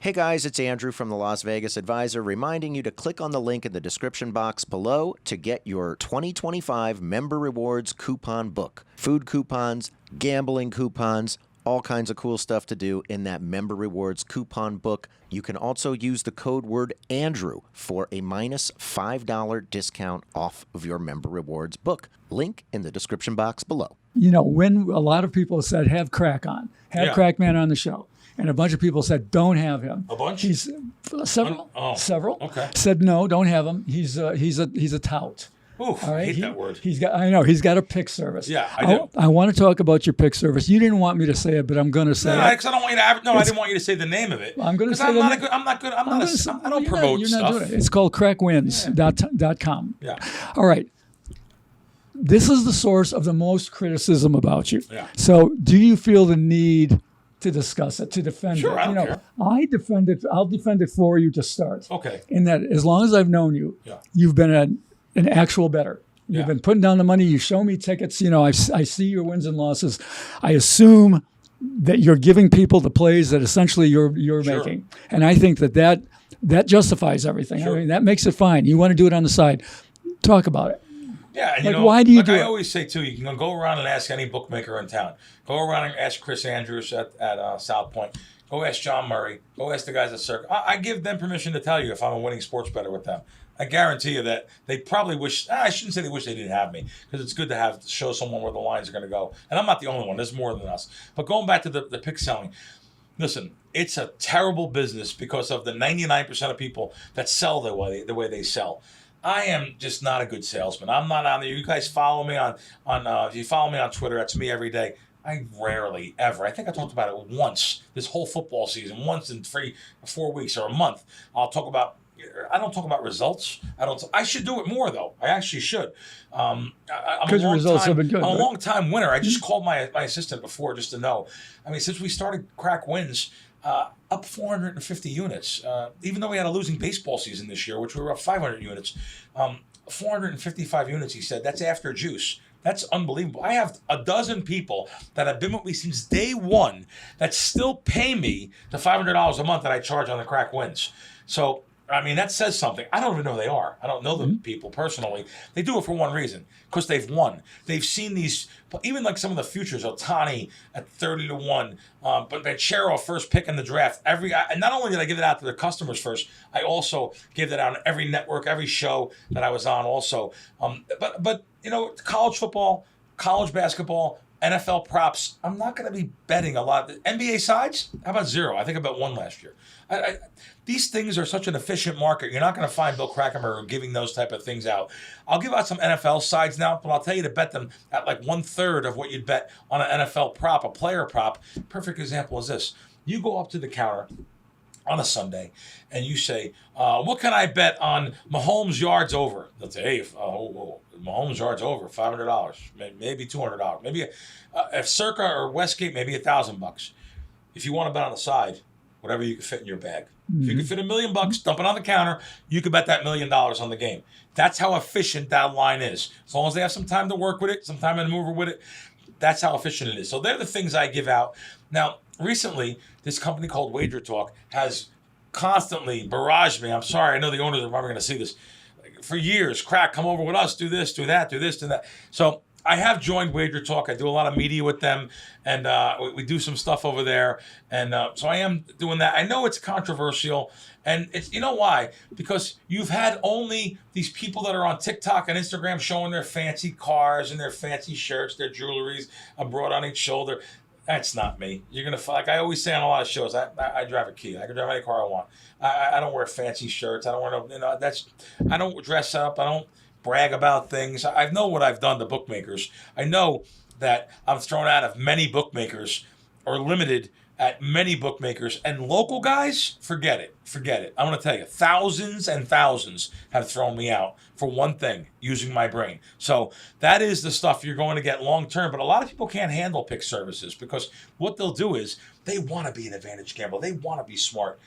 Hey guys, it's Andrew from the Las Vegas Advisor reminding you to click on the link in the description box below to get your 2025 Member Rewards coupon book. Food coupons, gambling coupons, all kinds of cool stuff to do in that Member Rewards coupon book. You can also use the code word Andrew for a minus $5 discount off of your Member Rewards book. Link in the description box below. You know, when a lot of people said, have Crack on, have Crackman on the show. And a bunch of people said, don't have him. A bunch? He's several. Several. Okay. Said, no, don't have him. He's a tout. Oof, all right? I hate that word. He's got a pick service. Yeah, I do. I want to talk about your pick service. You didn't want me to say it, but I'm going to say it. Because I don't want you to. No, I didn't want you to say the name of it. I'm going to say I'm not good. I don't promote you're stuff. Not doing it. It's called KRACKMAN'S.com. Yeah. All right. This is the source of the most criticism about you. Yeah. So, do you feel the need to discuss it, to defend Sure, it? I don't care. I defend it. I'll defend it for you to start. Okay. In that, as long as I've known you, you've been an actual bettor. You've been putting down the money. You show me tickets. You know, I see your wins and losses. I assume that you're giving people the plays that essentially you're making, and I think that justifies everything. Sure. I mean, that makes it fine. You want to do it on the side, talk about it. Yeah, and like, why do you do I it? always say too, you can go around and ask any bookmaker in town. Go around and ask Chris Andrews at South Point. Go ask John Murray. Go ask the guys at Circa. I give them permission to tell you if I'm a winning sports bettor with them. I guarantee you that they probably wish. I shouldn't say they wish they didn't have me, because it's good to show someone where the lines are going to go. And I'm not the only one. There's more than us. But going back to the pick selling, listen, it's a terrible business because of the 99% of people that sell the way they sell. I am just not a good salesman. I'm not on there. You guys follow me on if you follow me on Twitter, that's me every day. I rarely ever. I think I talked about it once this whole football season, once in 4 weeks or a month. I don't talk about results. I should do it more though. I actually should. Because results have been good. I'm a long-time winner. I just called my assistant before just to know. I mean, since we started Crack Wins, up 450 units. Even though we had a losing baseball season this year, which we were up 500 units, 455 units, he said. That's after juice. That's unbelievable. I have a dozen people that have been with me since day one that still pay me the $500 a month that I charge on the Crack Wins. So, I mean, that says something. I don't even know who they are. I don't know the people personally. They do it for one reason, because they've won. They've seen these, even like some of the futures, Ohtani at 30-1, but Banchero first pick in the draft. And not only did I give it out to the customers first, I also gave that out on every network, every show that I was on also. But you know, college football, college basketball, NFL props, I'm not going to be betting a lot. NBA sides, how about zero? I think I bet one last year. These things are such an efficient market. You're not going to find Bill Krackomberger giving those type of things out. I'll give out some NFL sides now, but I'll tell you to bet them at like 1/3 of what you'd bet on an NFL prop, a player prop. Perfect example is this. You go up to the counter on a Sunday and you say, what can I bet on Mahomes yards over? They'll say, hey, Mahomes yards over, $500, maybe $200. Maybe if Circa or Westgate, maybe $1,000. If you want to bet on the side, whatever you can fit in your bag. If you can fit $1 million, dump it on the counter, you can bet that $1 million on the game. That's how efficient that line is. As long as they have some time to work with it, some time to maneuver with it, that's how efficient it is. So they're the things I give out. Now, recently, this company called Wager Talk has constantly barraged me. I'm sorry, I know the owners are probably going to see this. For years, Crack, come over with us, do this, do that, do this, do that. So I have joined Wager Talk. I do a lot of media with them, and we do some stuff over there. And so I am doing that. I know it's controversial, and it's, you know why? Because you've had only these people that are on TikTok and Instagram showing their fancy cars and their fancy shirts, their jewelries, abroad on each shoulder. That's not me. You're gonna, like I always say on a lot of shows, I drive a Kia. I can drive any car I want. I don't wear fancy shirts. I don't wear no. I don't dress up. I don't brag about things. I know what I've done to bookmakers. I know that I'm thrown out of many bookmakers or limited at many bookmakers, and local guys, forget it. I'm going to tell you, thousands and thousands have thrown me out for one thing, using my brain. So that is the stuff you're going to get long term, but a lot of people can't handle pick services because what they'll do is they want to be an advantage gambler. They want to be smart.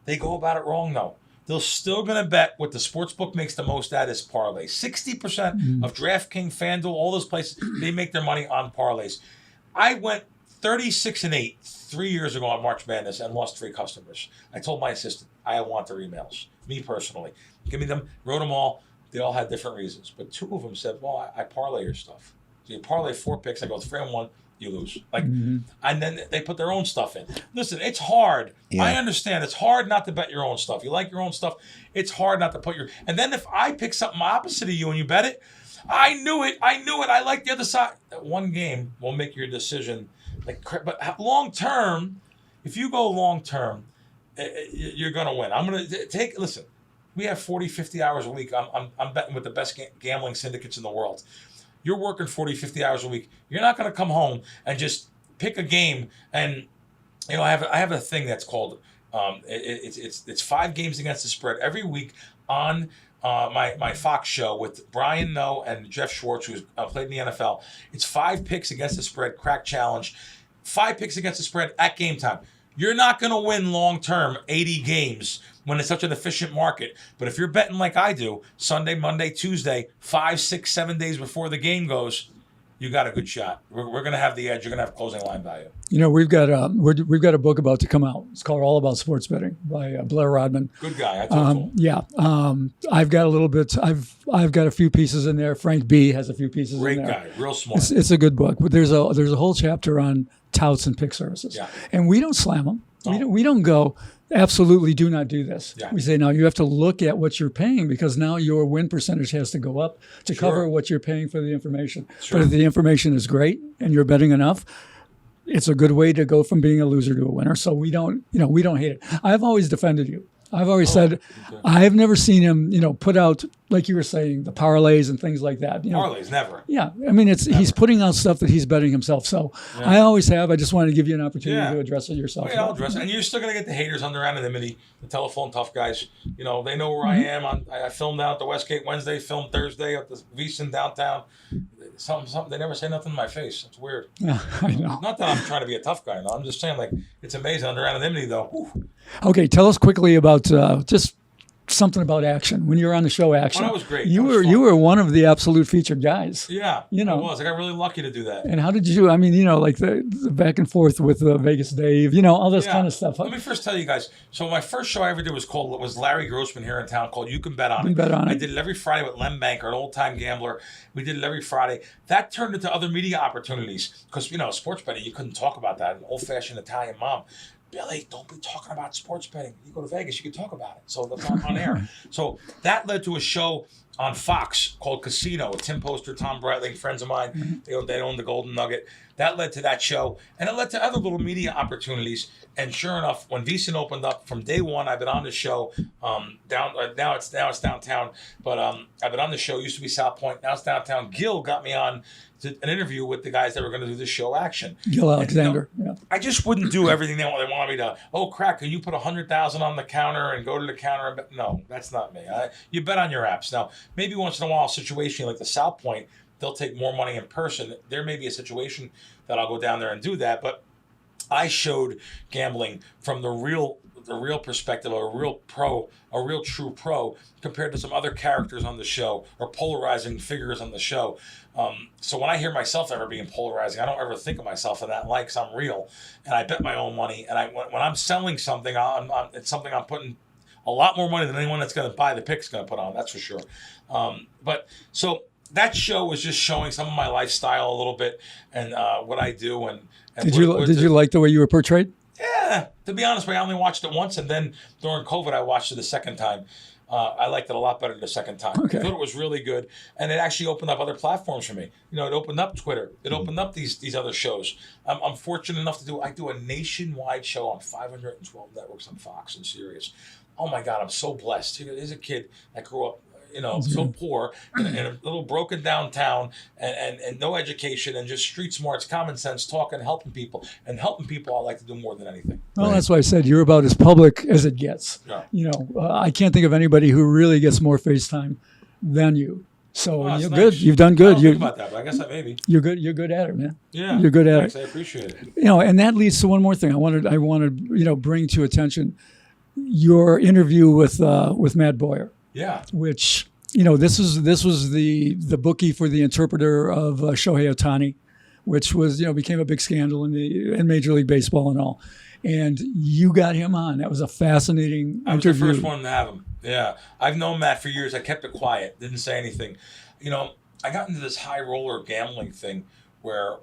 They go about it wrong though. They're still going to bet what the sports book makes the most at is parlays. 60% of DraftKings, FanDuel, all those places, they make their money on parlays. I went 36-8 3 years ago on March Madness and lost 3 customers. I told my assistant, I want their emails. Me personally. Give me them, wrote them all. They all had different reasons. But 2 of them said, well, I parlay your stuff. So you parlay 4 picks. I go 3-1, you lose. Like, and then they put their own stuff in. Listen, it's hard. Yeah. I understand. It's hard not to bet your own stuff. You like your own stuff. It's hard not to put your... And then if I pick something opposite of you and you bet it, I knew it. I like the other side. That one game will make your decision. But long term, if you go long term, you're going to win. I'm going to listen, we have 40, 50 hours a week. I'm betting with the best gambling syndicates in the world. You're working 40, 50 hours a week. You're not going to come home and just pick a game. And, I have a thing that's called, it's 5 games against the spread every week on my Fox show with Brian Noe and Jeff Schwartz, who's played in the NFL. It's 5 picks against the spread, crack challenge. 5 picks against the spread at game time. You're not going to win long-term 80 games when it's such an efficient market. But if you're betting like I do, Sunday, Monday, Tuesday, 5, 6, 7 days before the game goes, you got a good shot. We're going to have the edge. You're going to have closing line value. We've got a book about to come out. It's called All About Sports Betting by Blair Rodman. Good guy. I talked to him. Yeah. I've got a little bit. I've got a few pieces in there. Frank B has a few pieces Great in there. Great guy. Real smart. It's a good book. But there's a whole chapter on touts and pick services. Yeah. And we don't slam them. Oh. We don't go, absolutely do not do this. Yeah. We say, no, you have to look at what you're paying because now your win percentage has to go up to cover what you're paying for the information. Sure. But if the information is great and you're betting enough, it's a good way to go from being a loser to a winner. So we don't hate it. I've always defended you. I've always said, okay. I've never seen him, put out, like you were saying, the parlays and things like that. Parlays, never. Yeah. I mean, he's putting out stuff that he's betting himself. So I always have. I just wanted to give you an opportunity to address it yourself. I'll address it. And you're still going to get the haters under anonymity, the telephone tough guys. They know where I am. I filmed out at the Westgate Wednesday, filmed Thursday at the Veasan downtown. Something. They never say nothing in my face. It's weird. Yeah, I know. Not that I'm trying to be a tough guy. No, I'm just saying, it's amazing under anonymity, though. Whew. Okay, tell us quickly about just something about Action. When you were on the show Action, that was great. You were one of the absolute featured guys. Yeah, I was. I got really lucky to do that. And how did you? I mean, like the back and forth with Vegas Dave. All this kind of stuff. Let me first tell you guys. So my first show I ever did was Larry Grossman here in town called You Can Bet On It. I did it every Friday with Lem Banker, an old time gambler. We did it every Friday. That turned into other media opportunities because sports betting you couldn't talk about that. An old fashioned Italian mom. Billy, don't be talking about sports betting. You go to Vegas, you can talk about it. So that's on air. So that led to a show on Fox called Casino with Tim Poster, Tom Breitling, friends of mine. They own the Golden Nugget. That led to that show. And it led to other little media opportunities. And sure enough, when Veasan opened up, from day one, I've been on the show. Now it's downtown. But I've been on the show. It used to be South Point. Now it's downtown. Gil got me on to an interview with the guys that were going to do this show Action. Gil Alexander. I just wouldn't do everything they wanted me to. Oh, Crack, can you put $100,000 on the counter and go to the counter and bet? No, that's not me. You bet on your apps. Now, maybe once in a while, a situation like the South Point, they'll take more money in person. There may be a situation that I'll go down there and do that, but I showed gambling from the real perspective of a real true pro, compared to some other characters on the show or polarizing figures on the show. So when I hear myself ever being polarizing, I don't ever think of myself in that light because I'm real and I bet my own money. And when I'm selling something, it's something I'm putting a lot more money than anyone that's going to buy the pick's going to put on. That's for sure. But so that show was just showing some of my lifestyle a little bit and what I do. And did you like the way you were portrayed? Yeah, to be honest, I only watched it once, and then during COVID, I watched it a second time. I liked it a lot better the second time. Okay. I thought it was really good, and it actually opened up other platforms for me. It opened up Twitter. It opened up these other shows. I'm fortunate enough to I do a nationwide show on 512 networks on Fox and Sirius. Oh my God, I'm so blessed. Here's a kid that grew up, so poor in a little broken down town and no education and just street smarts, common sense, talking, helping people. And helping people I like to do more than anything. Well, that's why I said you're about as public as it gets. Yeah. I can't think of anybody who really gets more FaceTime than you. So you're nice. Good. You've done good. I don't think about that, but I guess that maybe. You're good. You're good at it, man. Yeah. You're good at Thanks, it. I appreciate it. And that leads to one more thing. I wanted bring to attention your interview with Matt BOWYER. Yeah. Which, this was the bookie for the interpreter of Shohei Ohtani which was, became a big scandal in Major League Baseball and all. And you got him on. That was a fascinating interview. I was the first one to have him. Yeah. I've known Matt for years. I kept it quiet, didn't say anything. I got into this high roller gambling thing where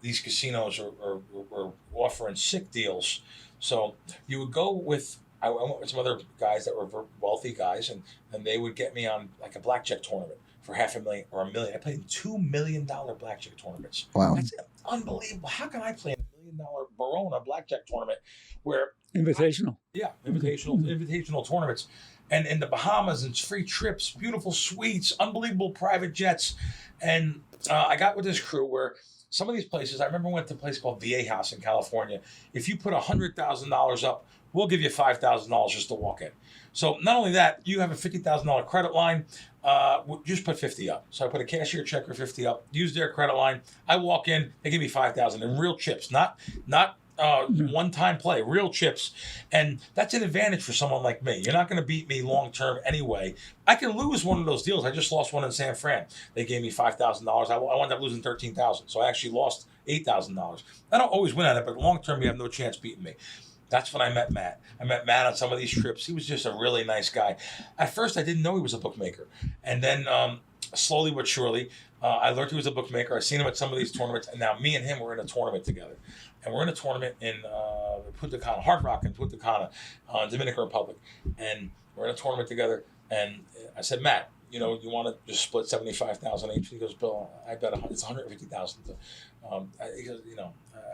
these casinos were offering sick deals. So you would go with, I went with some other guys that were wealthy guys, and they would get me on like a blackjack tournament for $500,000 or $1 million. I played in $2 million blackjack tournaments. Wow. That's unbelievable. How can I play in $1 million Barona blackjack tournament where invitational? Invitational tournaments. And in the Bahamas, and free trips, beautiful suites, unbelievable private jets. And I got with this crew where some of these places, I remember went to a place called VA House in California. If you put $100,000 up, we'll give you $5,000 just to walk in. So not only that, you have a $50,000 credit line. Just put 50 up. So I put a cashier check for 50 up, use their credit line. I walk in, they give me 5,000 in real chips, not one-time play, real chips. And that's an advantage for someone like me. You're not going to beat me long-term anyway. I can lose one of those deals. I just lost one in San Fran. They gave me $5,000. I wound up losing $13,000. So I actually lost $8,000. I don't always win at it, but long-term, you have no chance beating me. That's when I met Matt. I met Matt on some of these trips. He was just a really nice guy. At first, I didn't know he was a bookmaker. And then slowly but surely, I learned he was a bookmaker. I seen him at some of these tournaments. And now me and him were in a tournament together. And we're in a tournament in Punta Cana, Hard Rock in Punta Cana, Dominican Republic. And we're in a tournament together. And I said, Matt, you want to just split $75,000 each? He goes, Bill, I bet it's $150,000. He goes,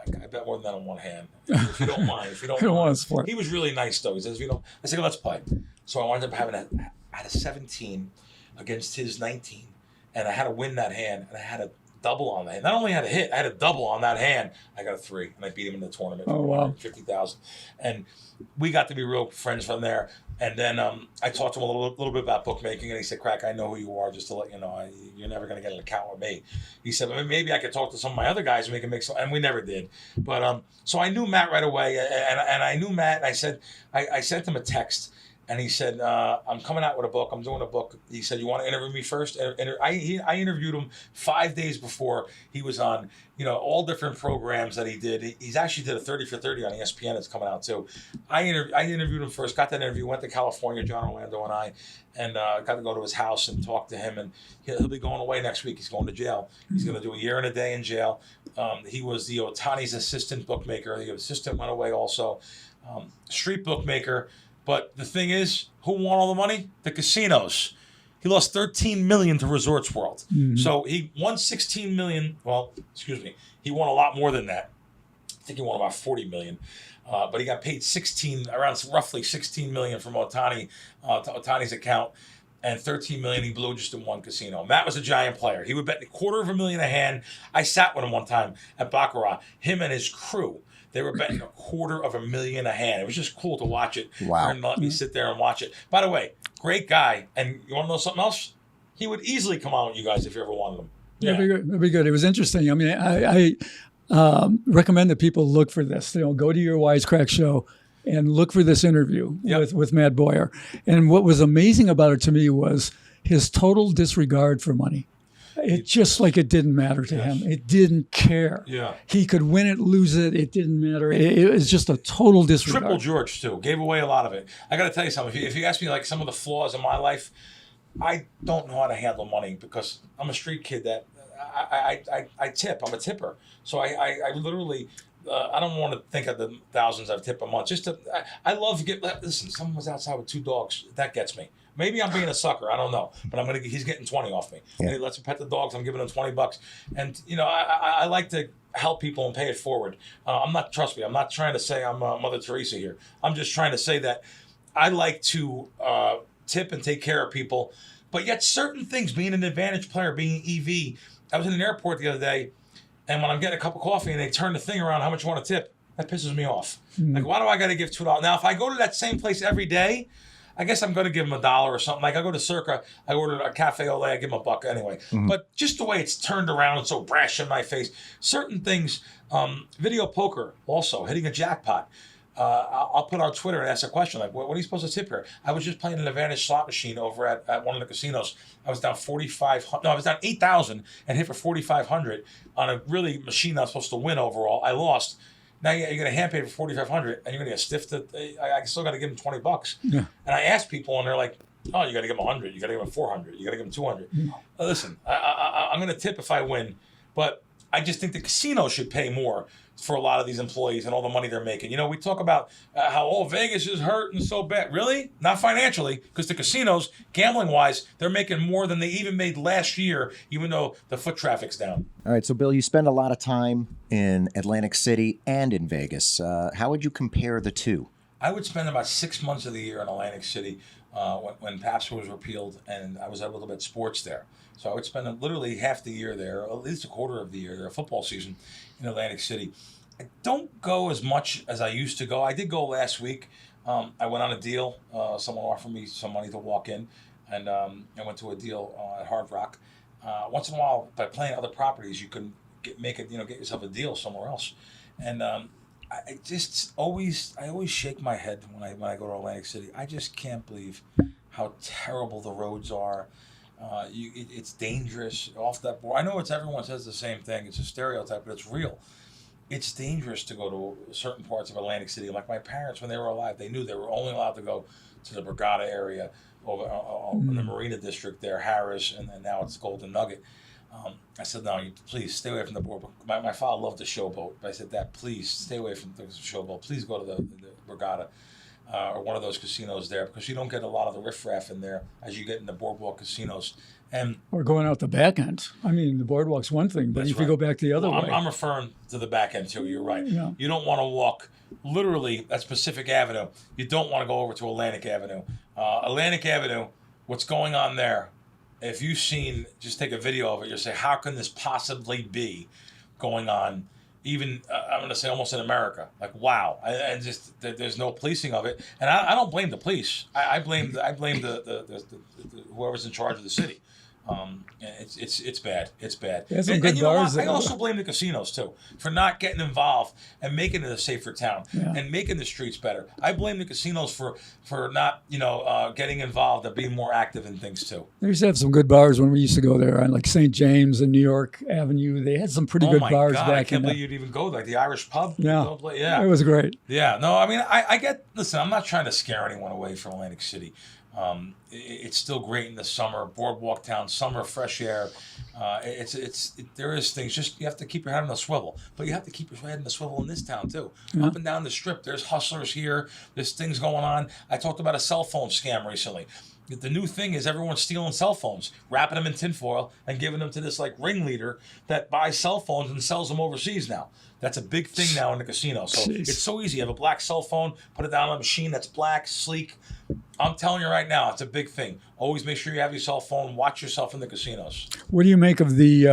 I bet more than that on one hand. If you don't mind, if you don't want mind. to split. He was really nice though. He says, I said, let's play. So I wound up having I had a 17 against his 19, and I had to win that hand, and I had a double on that hand. Not only had a hit, I had a double on that hand. I got a 3, and I beat him in the tournament for $150,000. And we got to be real friends from there. And then I talked to him a little bit about bookmaking, and he said, Crack, I know who you are, just to let you know, you're never going to get an account with me. He said, well, maybe I could talk to some of my other guys and we can make some, and we never did. But so I knew Matt right away, and I knew Matt, and I said, I sent him a text, and he said, I'm coming out with a book. I'm doing a book. He said, you want to interview me first? I interviewed him 5 days before he was on, all different programs that he did. He's actually did a 30 for 30 on ESPN. It's coming out too. I interviewed him first, got that interview, went to California, John Orlando and I, and got to go to his house and talk to him. And he'll be going away next week. He's going to jail. He's going to do a year and a day in jail. He was the Otani's assistant bookmaker. The assistant went away also. Street bookmaker. But the thing is, who won all the money? The casinos. He lost $13 million to Resorts World. Mm-hmm. So he won $16 million. Well, excuse me. He won a lot more than that. I think he won about $40 million. But he got paid around roughly $16 million from Otani to Otani's account. And $13 million he blew just in one casino. Matt was a giant player. He would bet $250,000 a hand. I sat with him one time at Baccarat. Him and his crew. They were betting $250,000 a hand. It was just cool to watch it. Wow. And let me sit there and watch it. By the way, great guy. And you want to know something else? He would easily come on with you guys if you ever wanted him. Yeah. That'd be good. It was interesting. I mean, I recommend that people look for this. Go to your Wisecrack show and look for this interview with Matt BOWYER. And what was amazing about it to me was his total disregard for money. It just like it didn't matter to him. It didn't care. Yeah. He could win it, lose it. It didn't matter. It was just a total disregard. Triple George, too. Gave away a lot of it. I got to tell you something. If you ask me like some of the flaws in my life, I don't know how to handle money because I'm a street kid that I tip. I'm a tipper. So I literally... I don't want to think of the thousands I've tipped a month. I love to listen, someone was outside with 2 dogs. That gets me. Maybe I'm being a sucker. I don't know. But he's getting 20 off me. Yeah. And he lets me pet the dogs. I'm giving him $20. And, I like to help people and pay it forward. Trust me, I'm not trying to say I'm Mother Teresa here. I'm just trying to say that I like to tip and take care of people. But yet certain things, being an advantage player, being EV. I was in an airport the other day. And when I'm getting a cup of coffee and they turn the thing around, how much you want to tip, that pisses me off. Mm. Like, why do I got to give $2? Now, if I go to that same place every day, I guess I'm going to give them $1 or something. Like I go to Circa, I order a cafe au lait, I give them $1 anyway. Mm-hmm. But just the way it's turned around and so brash in my face, certain things, video poker also, hitting a jackpot. I'll put on Twitter and ask a question like, what are you supposed to tip here? I was just playing an Advantage slot machine over at one of the casinos. I was down 4,500. No, I was down 8,000 and hit for 4,500 on a really machine I was supposed to win overall. I lost. Now you're going to hand pay for 4,500 and you're going to get stiffed. I still got to give them $20. Yeah. And I asked people and they're like, oh, you got to give them 100. You got to give them 400. You got to give them 200. Listen, I'm going to tip if I win, but I just think the casino should pay more for a lot of these employees and all the money they're making. You know, we talk about how Vegas is hurting so bad. Really? Not financially, because the casinos, gambling-wise, they're making more than they even made last year, even though the foot traffic's down. All right, so Bill, you spend a lot of time in Atlantic City and in Vegas. How would you compare the two? I would spend about 6 months of the year in Atlantic City when PASPA was repealed, and I was able to bet sports there. So I would spend literally half the year there, or at least a quarter of the year there, football season in Atlantic City. I don't go as much as I used to go. I did go last week. I went on a deal. Someone offered me some money to walk in, and I went to a deal at Hard Rock. Once in a while, by playing other properties, you can get yourself a deal somewhere else. And I always shake my head when I go to Atlantic City. I just can't believe how terrible the roads are. It's dangerous off that board. I know everyone says the same thing. It's a stereotype, but it's real. It's dangerous to go to certain parts of Atlantic City. Like my parents, when they were alive, they knew they were only allowed to go to the Borgata area over in the Marina District there, Harris, and then now it's Golden Nugget. I said, no, please stay away from the board. My father loved the showboat. But I said, Dad, please stay away from the showboat. Please go to the Borgata or one of those casinos there, because you don't get a lot of the riffraff in there as you get in the boardwalk casinos. Or going out the back end. I mean, the boardwalk's one thing, but if you go back the other way. I'm referring to the back end too. You're right. Yeah. You don't want to walk literally at Pacific Avenue. You don't want to go over to Atlantic Avenue. Atlantic Avenue, what's going on there? If you've seen, just take a video of it, you'll say, how can this possibly be going on? Even I'm going to say almost in America, like wow, and just there's no policing of it, and I don't blame the police. I blame the whoever's in charge of the city. It's bad. It's bad. There's some good bars. I also blame the casinos too for not getting involved and making it a safer town and making the streets better. I blame the casinos for not getting involved and being more active in things too. They used to have some good bars when we used to go there on like St. James and New York Avenue. They had some pretty good bars back. I can't believe you'd even go like the Irish pub. Yeah, it was great. Yeah, no, I mean I get. Listen, I'm not trying to scare anyone away from Atlantic City. It's still great in the summer, boardwalk town, summer, fresh air. There is things, just you have to keep your head on the swivel, but you have to keep your head on the swivel in this town too. Yeah. Up and down the strip, there's hustlers here. There's things going on. I talked about a cell phone scam recently. The new thing is everyone's stealing cell phones, wrapping them in tinfoil, and giving them to this like ringleader that buys cell phones and sells them overseas now. That's a big thing now in the casino. So It's so easy. You have a black cell phone, put it down on a machine that's black, sleek. I'm telling you right now, it's a big thing. Always make sure you have your cell phone. Watch yourself in the casinos. What do you make of the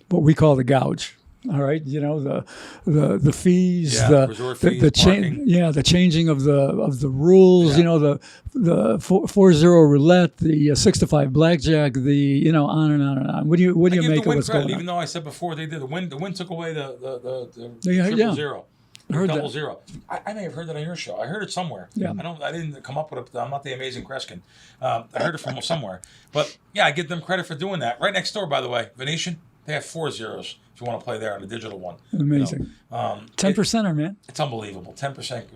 what we call the gouge? All right, the fees, resort fees, the changing of the rules. Yeah. The 4-0 roulette, the 6-5 blackjack, on and on and on. What do you make of what's going on? Even though I said before they did the win took away the triple zero. Heard double that. Zero. I may have heard that on your show. I heard it somewhere. Yeah. I didn't come up with it. I'm not the amazing Kreskin. I heard it from somewhere. But yeah, I give them credit for doing that. Right next door, by the way, Venetian, they have 4 zeros if you want to play there on the digital one. Amazing. 10%er, man. It's unbelievable. 10%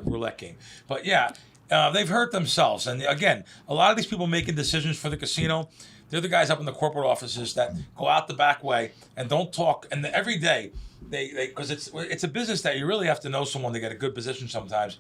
roulette game. But yeah, they've hurt themselves. And again, a lot of these people making decisions for the casino, they're the guys up in the corporate offices that go out the back way and don't talk. And every day, because it's a business that you really have to know someone to get a good position sometimes.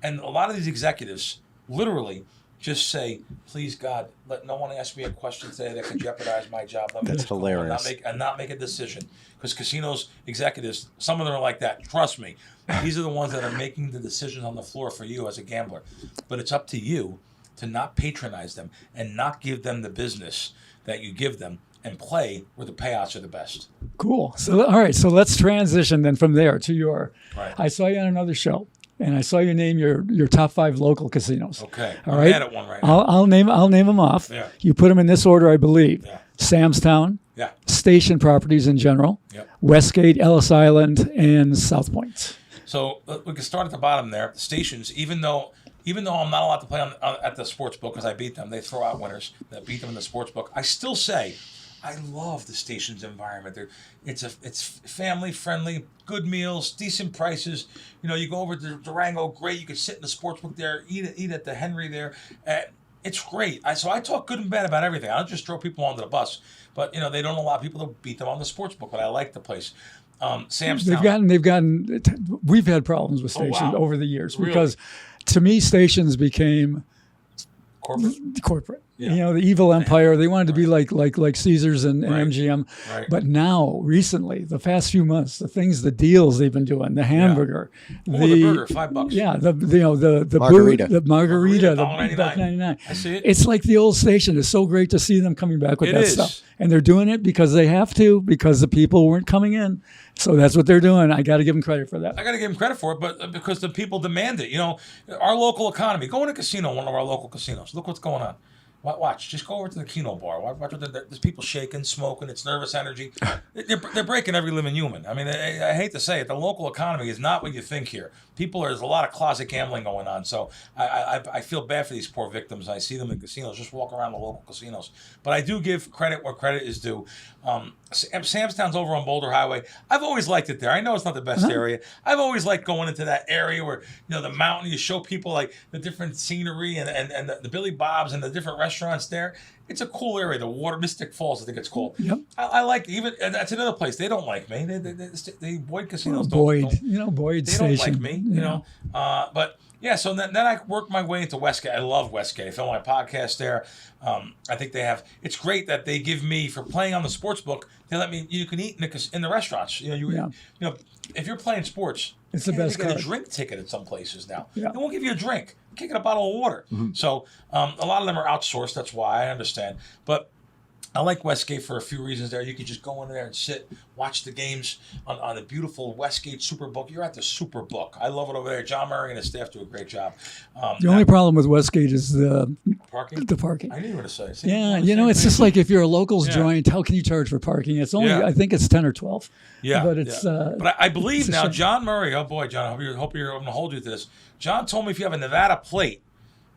And a lot of these executives literally just say, please God, let no one ask me a question today that could jeopardize my job. Let me That's hilarious. Not make a decision. Because casinos executives, some of them are like that. Trust me. These are the ones that are making the decisions on the floor for you as a gambler. But it's up to you to not patronize them and not give them the business that you give them and play where the payouts are the best. Cool. So, all right. So let's transition then from there to your. Right. I saw you on another show, and I saw you name your top 5 local casinos. Okay. All right. I'm mad at one right now. I'll name them off. Yeah. You put them in this order, I believe. Yeah. Samstown. Yeah. Station properties in general. Yep. Westgate, Ellis Island, and South Point. So we can start at the bottom there. The stations, even though I'm not allowed to play at the sports book because I beat them, they throw out winners that beat them in the sports book. I still say I love the station's environment. It's family friendly, good meals, decent prices. You know, you go over to Durango, great. You can sit in the sports book there, eat at the Henry there. It's great. So I talk good and bad about everything. I don't just throw people under the bus. But, you know, they don't allow people to beat them on the sports book. But I like the place. Sam's Town. We've had problems with stations over the years Really? because to me, stations became corporate. Yeah. You know, the evil empire. They wanted to be like Caesars and MGM. Right. But now, recently, the past few months, the deals they've been doing, the hamburger, the burger, $5. Yeah, the Margarita. the margarita, the $1.99. I see it. It's like the old station. It's so great to see them coming back with that stuff. And they're doing it because they have to, because the people weren't coming in. So that's what they're doing. I got to give them credit for that. I got to give them credit for it, but because the people demand it. You know, our local economy. Go in a casino, one of our local casinos. Look what's going on. Watch. Just go over to the Keno bar. Watch what there's people shaking, smoking. It's nervous energy. They're breaking every living human. I mean, I hate to say it. The local economy is not what you think here. There's a lot of closet gambling going on. So I feel bad for these poor victims. I see them in casinos. Just walk around the local casinos. But I do give credit where credit is due. Sam's Town's over on Boulder Highway. I've always liked it there. I know it's not the best area. I've always liked going into that area where, you know, the mountain, you show people like the different scenery and the Billy Bob's and the different restaurants there. It's a cool area. The water, Mystic Falls, I think it's called. Yep. I like even, and that's another place. They don't like me. They Boyd casinos Boyd they Station. don't like me, you know. But yeah, so then I work my way into Westgate. I love Westgate. I film my podcast there. I think it's great that they give me, for playing on the sports book, they let me, you can eat in the restaurants. You know, if you're playing sports, it's the best you get card. a drink ticket at some places now. Yeah. They won't give you a drink. You can't get a bottle of water. Mm-hmm. So a lot of them are outsourced. That's why I understand. But I like Westgate for a few reasons there. You could just go in there and sit, watch the games on the beautiful Westgate Superbook. You're at the Superbook. I love it over there. John Murray and his staff do a great job. The only problem with Westgate is the parking. The parking. I knew you were going to say. Yeah, you know, it's just like if you're a locals joint, how can you charge for parking? It's only, I think it's 10 or 12. Yeah, but it's. But I believe now, John Murray. Oh boy, John. I hope you're going to hold you to this. John told me if you have a Nevada plate,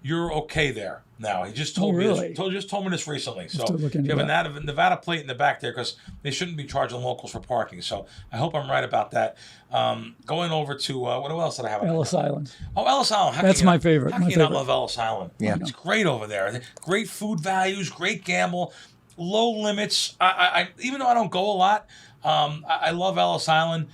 you're okay there. Now he just told me this. Just told me this recently. So if you have a Nevada plate in the back there, because they shouldn't be charging locals for parking. So I hope I'm right about that. Going over to what else did I have? Ellis Island. Oh, Ellis Island. That's my favorite. How can you not love Ellis Island? Yeah, it's great over there. Great food values, great gamble, low limits. I even though I don't go a lot. I love Ellis Island.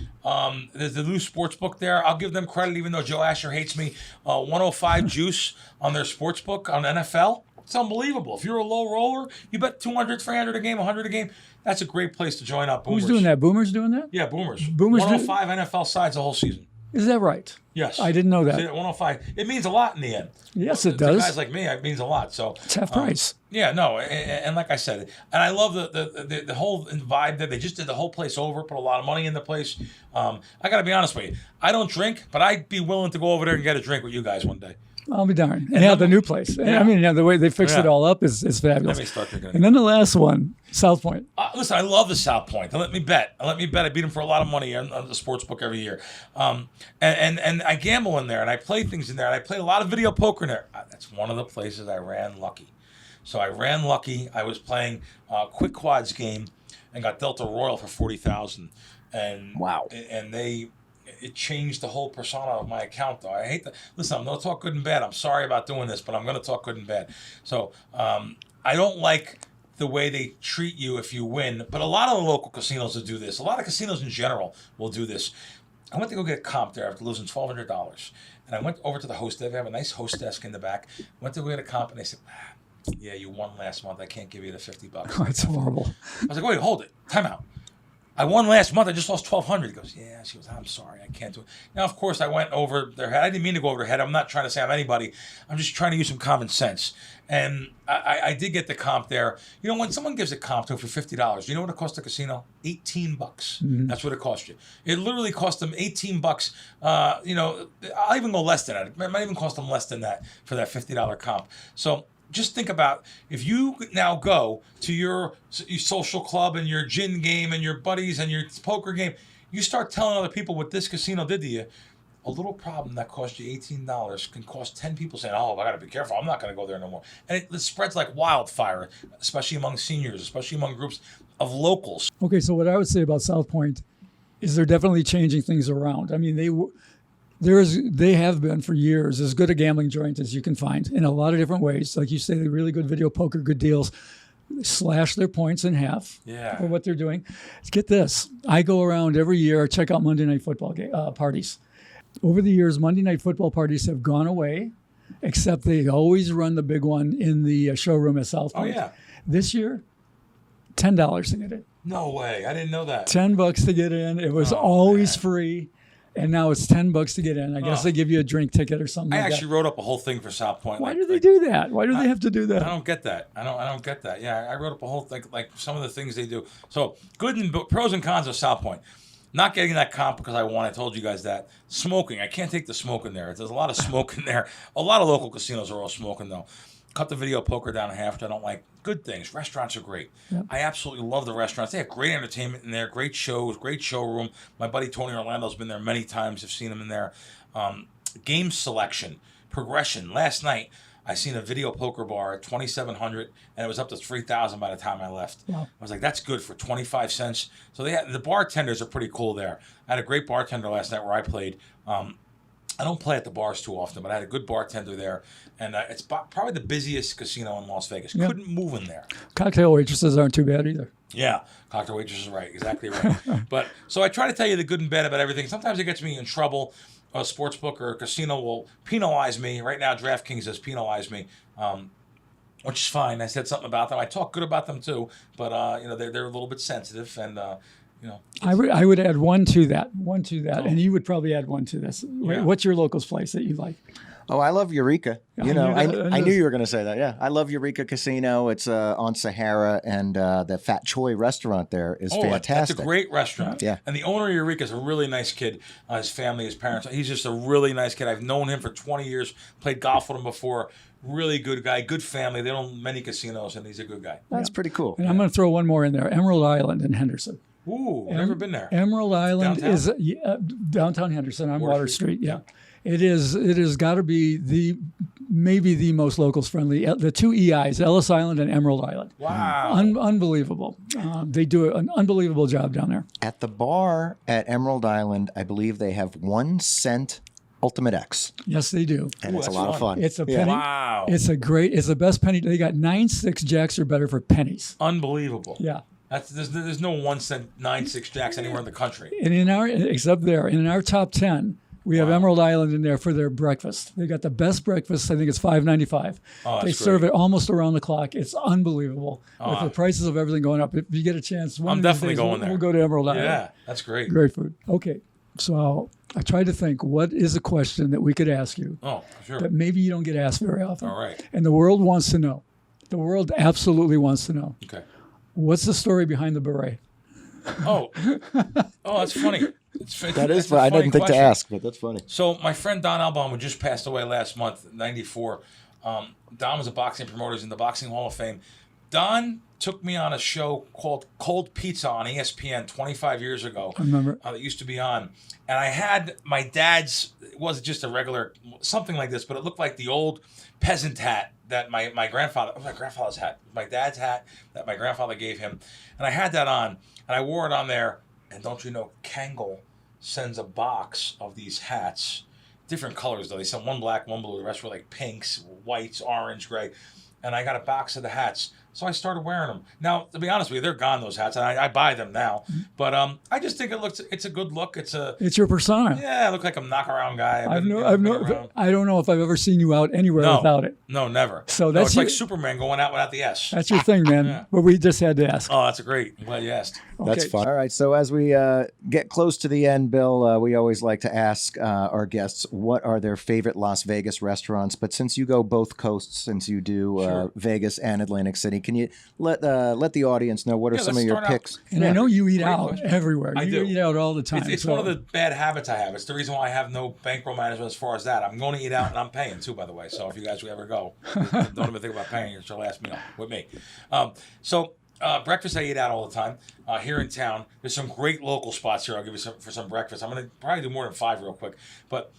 There's the new sports book there. I'll give them credit, even though Joe Asher hates me. 105 juice on their sports book on NFL. It's unbelievable. If you're a low roller, you bet 200, 300 a game, 100 a game. That's a great place to join up. Boomers. Who's doing that? Boomers doing that? Yeah, Boomers. 105 NFL sides the whole season. Is that right? Yes. I didn't know that. 105. It means a lot in the end. Yes, it does. To guys like me, it means a lot. So it's half price. Yeah, no, and like I said, and I love the whole vibe that they just did the whole place over, put a lot of money in the place. I got to be honest with you. I don't drink, but I'd be willing to go over there and get a drink with you guys one day. I'll be darned. And the new place. Yeah. I mean, the way they fixed it all up is fabulous. Let me start drinking. And then the last one, South Point. Listen, I love the South Point. They let me bet. I beat them for a lot of money on the sports book every year. And I gamble in there, and I play things in there, and I play a lot of video poker in there. That's one of the places I ran lucky. So I ran lucky. I was playing a quick quads game and got dealt a royal for $40,000. And wow. And it changed the whole persona of my account, though. I hate that. Listen, I'm going to talk good and bad. I'm sorry about doing this, but I'm going to talk good and bad. So I don't like the way they treat you if you win, but a lot of the local casinos will do this. A lot of casinos in general will do this. I went to go get a comp there after losing $1,200. And I went over to the host desk. They have a nice host desk in the back. Went to go get a comp, and they said, yeah, you won last month. I can't give you the $50. Oh, it's horrible. I was like, wait, hold it. Time out. I won last month. I just lost $1,200. He goes, yeah. She goes, I'm sorry. I can't do it. Now, of course, I went over their head. I didn't mean to go over their head. I'm not trying to say I'm anybody. I'm just trying to use some common sense. And I did get the comp there. You know, when someone gives a comp to for $50, you know what it cost the casino? $18. Mm-hmm. That's what it cost you. It literally cost them $18. You know, I'll even go less than that. It might even cost them less than that for that $50 comp. So just think about if you now go to your social club and your gin game and your buddies and your poker game, you start telling other people what this casino did to you. a little problem that cost you $18 can cost 10 people saying, oh, I got to be careful. I'm not going to go there no more. And it spreads like wildfire, especially among seniors, especially among groups of locals. Okay, so what I would say about South Point is they're definitely changing things around. I mean, they have been for years as good a gambling joint as you can find in a lot of different ways. Like you say, they're really good video poker, good deals. Slash their points in half for what they're doing. Get this. I go around every year, check out Monday Night Football parties. Over the years, Monday Night Football parties have gone away, except they always run the big one in the showroom at South Point. Oh, yeah. This year, $10 to get in. No way. I didn't know that. $10 to get in. It was always free. And now it's $10 to get in. I guess they give you a drink ticket or something. I actually wrote up a whole thing for South Point. Why do they do that? Why do they have to do that? I don't get that. I don't get that. Yeah, I wrote up a whole thing, like some of the things they do. So good and pros and cons of South Point. Not getting that comp because I won. I told you guys that. Smoking. I can't take the smoke in there. There's a lot of smoke in there. A lot of local casinos are all smoking though. Cut the video poker down in half, which I don't like. Good things. Restaurants are great. Yep. I absolutely love the restaurants. They have great entertainment in there, great shows, great showroom. My buddy Tony Orlando's been there many times. I've seen him in there. Game selection, progression. Last night, I seen a video poker bar at $2,700, and it was up to $3,000 by the time I left. Wow. I was like, that's good for 25 cents. So the bartenders are pretty cool there. I had a great bartender last night where I played. I don't play at the bars too often, but I had a good bartender there, and it's probably the busiest casino in Las Vegas. Yeah. Couldn't move in there. Cocktail waitresses aren't too bad either. Yeah, cocktail waitresses, right, exactly right. But so I try to tell you the good and bad about everything. Sometimes it gets me in trouble. A sportsbook or a casino will penalize me. Right now, DraftKings has penalized me, which is fine. I said something about them. I talk good about them too, but they're a little bit sensitive and. I would add one to that, and you would probably add one to this. Yeah. What's your locals place that you like? Oh, I love Eureka. I knew you were going to say that. Yeah, I love Eureka Casino. It's on Sahara, and the Fat Choi restaurant there is fantastic. That's a great restaurant. Yeah. And the owner of Eureka is a really nice kid. His family, his parents. He's just a really nice kid. I've known him for 20 years, played golf with him before. Really good guy, good family. They don't many casinos, and he's a good guy. That's pretty cool. And I'm going to throw one more in there. Emerald Island in Henderson. Ooh, never been there. Emerald Island is downtown Henderson on Water Street. Yeah. It has got to be maybe the most locals friendly. The two EIs, Ellis Island and Emerald Island. Wow. Unbelievable. They do an unbelievable job down there. At the bar at Emerald Island, I believe they have 1 cent Ultimate X. Yes, they do. And it's a lot of fun. It's a penny. Wow. It's the best penny. They got 9-6 jacks or better for pennies. Unbelievable. Yeah. There's no 1 cent 9-6 jacks anywhere in the country. And in our top 10, we have Emerald Island in there for their breakfast. They got the best breakfast. I think it's $5.95. They serve it almost around the clock. It's unbelievable. With the prices of everything going up. If you get a chance, I'm definitely going there. We'll go to Emerald Island. Yeah, that's great. Great food. Okay, so I tried to think, what is a question that we could ask you? Oh, sure. That maybe you don't get asked very often. All right. And the world wants to know. The world absolutely wants to know. Okay. What's the story behind the beret? Oh, that's funny. That is funny. I didn't think to ask, but that's funny. So my friend Don Albaum, who just passed away last month, 94. Don was a boxing promoter in the Boxing Hall of Fame. Don took me on a show called Cold Pizza on ESPN 25 years ago. I remember. That used to be on. And I had my dad's, it wasn't just a regular, something like this, but it looked like the old peasant hat that my grandfather's hat, my dad's hat that my grandfather gave him. And I had that on, and I wore it on there. And don't you know, Kangol sends a box of these hats, different colors though. They sent one black, one blue. The rest were like pinks, whites, orange, gray. And I got a box of the hats. So I started wearing them. Now, to be honest with you, they're gone, those hats. And I buy them now. But I just think it's a good look. It's your persona. Yeah, I look like a knockaround guy. I don't know if I've ever seen you out anywhere without it. No, never. So it's like Superman going out without the S. That's your thing, man. Yeah. But we just had to ask. Oh, that's great. I'm glad you asked. Okay. That's fun. All right. So as we get close to the end, Bill, we always like to ask our guests what are their favorite Las Vegas restaurants. But since you go both coasts, since you do Vegas and Atlantic City, can you let the audience know what are some of your picks? And I know you eat out everywhere. I do. You eat out all the time. It's one of the bad habits I have. It's the reason why I have no bankroll management as far as that. I'm going to eat out and I'm paying too, by the way. So if you guys will ever go, don't even think about paying. You'll still ask me with me. breakfast I eat out all the time here in town. There's some great local spots here. I'll give you some for some breakfast. I'm going to probably do more than 5 real quick. But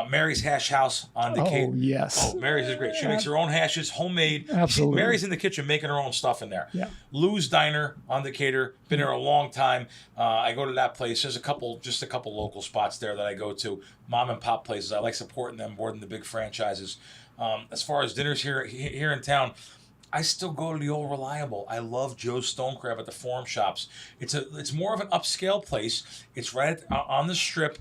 Mary's Hash House on Decatur. Oh, yes. Oh, Mary's is great. She makes her own hashes, homemade. Absolutely. Mary's in the kitchen making her own stuff in there. Yeah. Lou's Diner on Decatur. Been there a long time. I go to that place. There's just a couple local spots there that I go to. Mom and pop places. I like supporting them more than the big franchises. As far as dinners here in town, I still go to the old reliable. I love Joe's Stone Crab at the Forum Shops. It's more of an upscale place. It's right on the strip.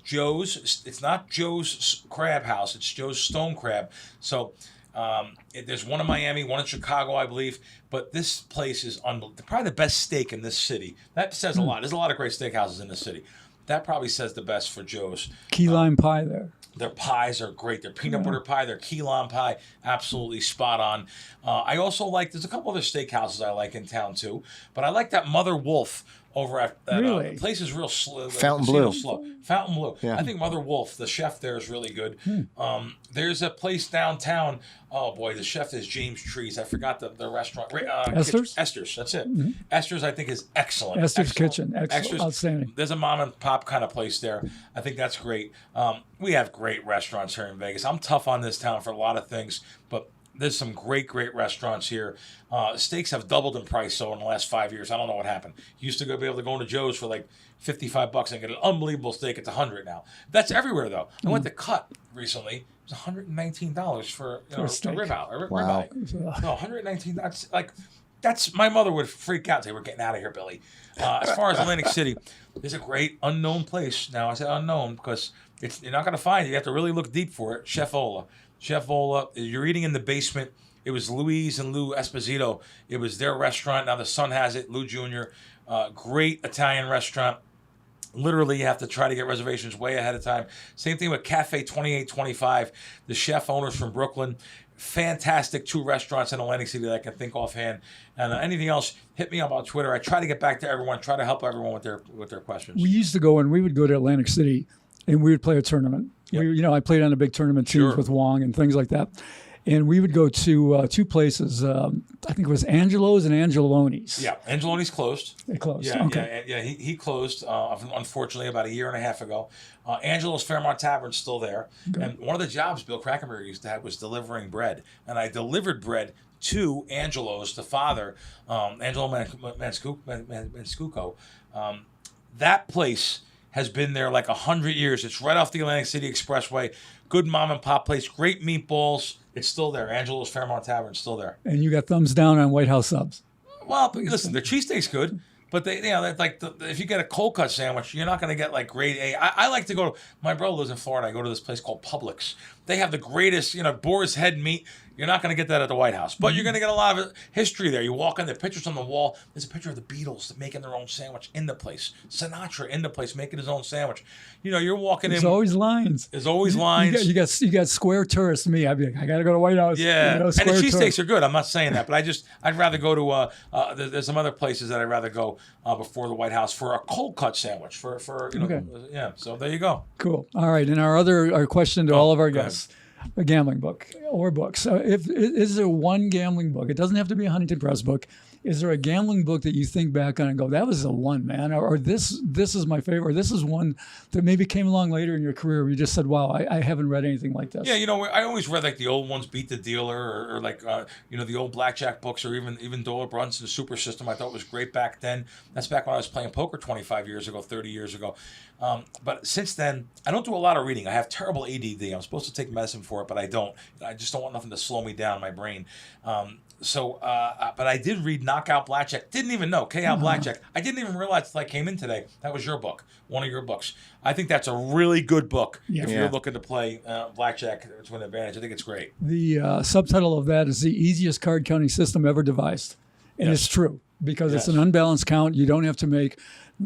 Joe's. It's not Joe's Crab House. It's Joe's Stone Crab. So there's one in Miami, one in Chicago, I believe. But this place is probably the best steak in this city. That says a lot. There's a lot of great steakhouses in this city. That probably says the best for Joe's. Key lime pie there. Their pies are great. Their peanut butter pie, their key lime pie, absolutely spot on. I also there's a couple other steakhouses I like in town too, but I like that Mother Wolf over at that Really? place is real slow. Fountain Blue. Fountain Blue. Yeah. I think Mother Wolf, the chef there is really good. There's a place downtown. Oh boy, the chef is James Trees. I forgot the restaurant. Esther's? Esther's, that's it. Esther's, I think, is excellent. Esther's Excellent. Kitchen. Excellent. Esther's, Outstanding. There's a mom and pop kind of place there. I think that's great. We have great restaurants here in Vegas. I'm tough on this town for a lot of things, but there's some great restaurants here. Steaks have doubled in price in the last 5 years. I don't know what happened. You used to be able to go into Joe's for like $55 and get an unbelievable steak. It's $100 now. That's everywhere though. I went to Cut recently. It was $119 for a ribeye. Wow. No, $119. That's my mother would freak out and say, "We're getting out of here, Billy." As far as Atlantic City, there's a great unknown place. Now I say unknown because you're not going to find it. You have to really look deep for it. Chef Ola. You're eating in the basement. It was Louise and Lou Esposito. It was their restaurant. Now the son has it, Lou Jr. Great Italian restaurant. Literally, you have to try to get reservations way ahead of time. Same thing with Cafe 2825. The chef owners from Brooklyn. Fantastic 2 restaurants in Atlantic City that I can think offhand. And anything else, hit me up on Twitter. I try to get back to everyone, try to help everyone with their questions. We used to go and we would go to Atlantic City and we would play a tournament. Yep. I played on a big tournament teams with Wong and things like that. And we would go to 2 places. I think it was Angelo's and Angeloni's. Yeah, Angeloni's closed. They closed. Yeah, Okay. He closed, unfortunately, about 1.5 years ago. Angelo's Fairmont Tavern's still there. Okay. And one of the jobs Bill Krackomberger used to have was delivering bread. And I delivered bread to Angelo's, the father, Angelo Manscuco. That place has been there like 100 years. It's right off the Atlantic City Expressway. Good mom and pop place. Great meatballs. It's still there. Angelo's Fairmont Tavern still there. And you got thumbs down on White House subs. Well, listen, their cheesesteak's good. But if you get a cold cut sandwich, you're not going to get like grade A. I like to go to, my brother lives in Florida. I go to this place called Publix. They have the greatest, boar's head meat. You're not going to get that at the White House, but you're going to get a lot of history there. You walk in, the pictures on the wall. There's a picture of the Beatles making their own sandwich in the place. Sinatra in the place making his own sandwich. You're walking in. There's always lines. There's always lines. You got square tourists. Me, I'd be like, I got to go to White House. Yeah, and the cheesesteaks are good. I'm not saying that, but I'd rather go to. There's some other places that I'd rather go before the White House for a cold cut sandwich. Okay. Yeah. So there you go. Cool. All right, and our question to all of our guests. A gambling book or books. Is there one gambling book? It doesn't have to be a Huntington Press book. Is there a gambling book that you think back on and go, that was the one, man, or this is my favorite, or this is one that maybe came along later in your career where you just said, wow, I haven't read anything like this? Yeah, I always read like the old ones, Beat the Dealer, or like the old Blackjack books, or even Doyle Brunson's Super System. I thought was great back then. That's back when I was playing poker 25 years ago, 30 years ago. But since then, I don't do a lot of reading. I have terrible ADD. I'm supposed to take medicine for it, but I don't. I just don't want nothing to slow me down, my brain. But I did read Knockout Blackjack. Didn't even know. KO Blackjack. I didn't even realize until I came in today. That was your book, one of your books. I think that's a really good book if you're looking to play Blackjack to an advantage. I think it's great. The subtitle of that is The Easiest Card Counting System Ever Devised. And it's true because it's an unbalanced count. You don't have to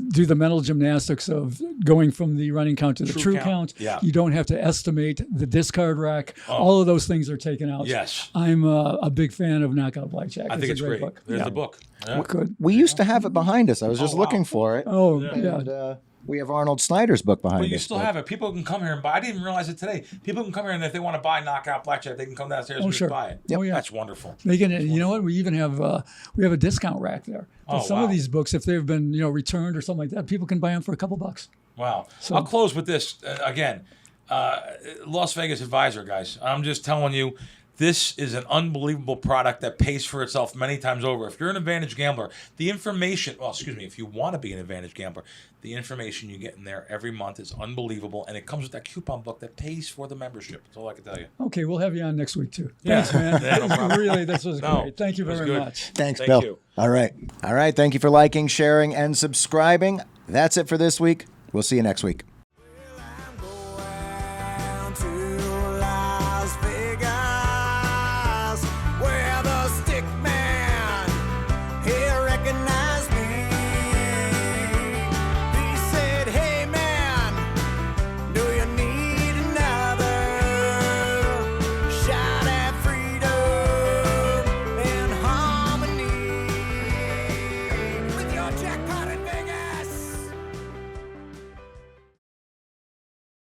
do the mental gymnastics of going from the running count to the true count. Yeah. You don't have to estimate the discard rack. All of those things are taken out. Yes. I'm a big fan of Knockout Blackjack. I think it's great. Book. There's the book. Yeah. Good. We used to have it behind us. I was just looking for it. Oh, yeah. We have Arnold Snyder's book behind us. But you still have it. People can come here and buy. I didn't even realize it today. People can come here, and if they want to buy Knockout Blackjack, they can come downstairs and just buy it. Oh, yeah. That's wonderful. They can, you know what? We even have a discount rack there. So some of these books, if they've been returned or something like that, people can buy them for a couple bucks. Wow. So, I'll close with this again. Las Vegas Advisor, guys. I'm just telling you, this is an unbelievable product that pays for itself many times over. If you're an advantage gambler, the information, if you want to be an advantage gambler, the information you get in there every month is unbelievable, and it comes with that coupon book that pays for the membership. That's all I can tell you. Okay, we'll have you on next week, too. Yeah. Thanks, man. Yeah, no problem. Really, this was great. Thank you very much. Thanks, Thank Bill. you. All right. Thank you for liking, sharing, and subscribing. That's it for this week. We'll see you next week.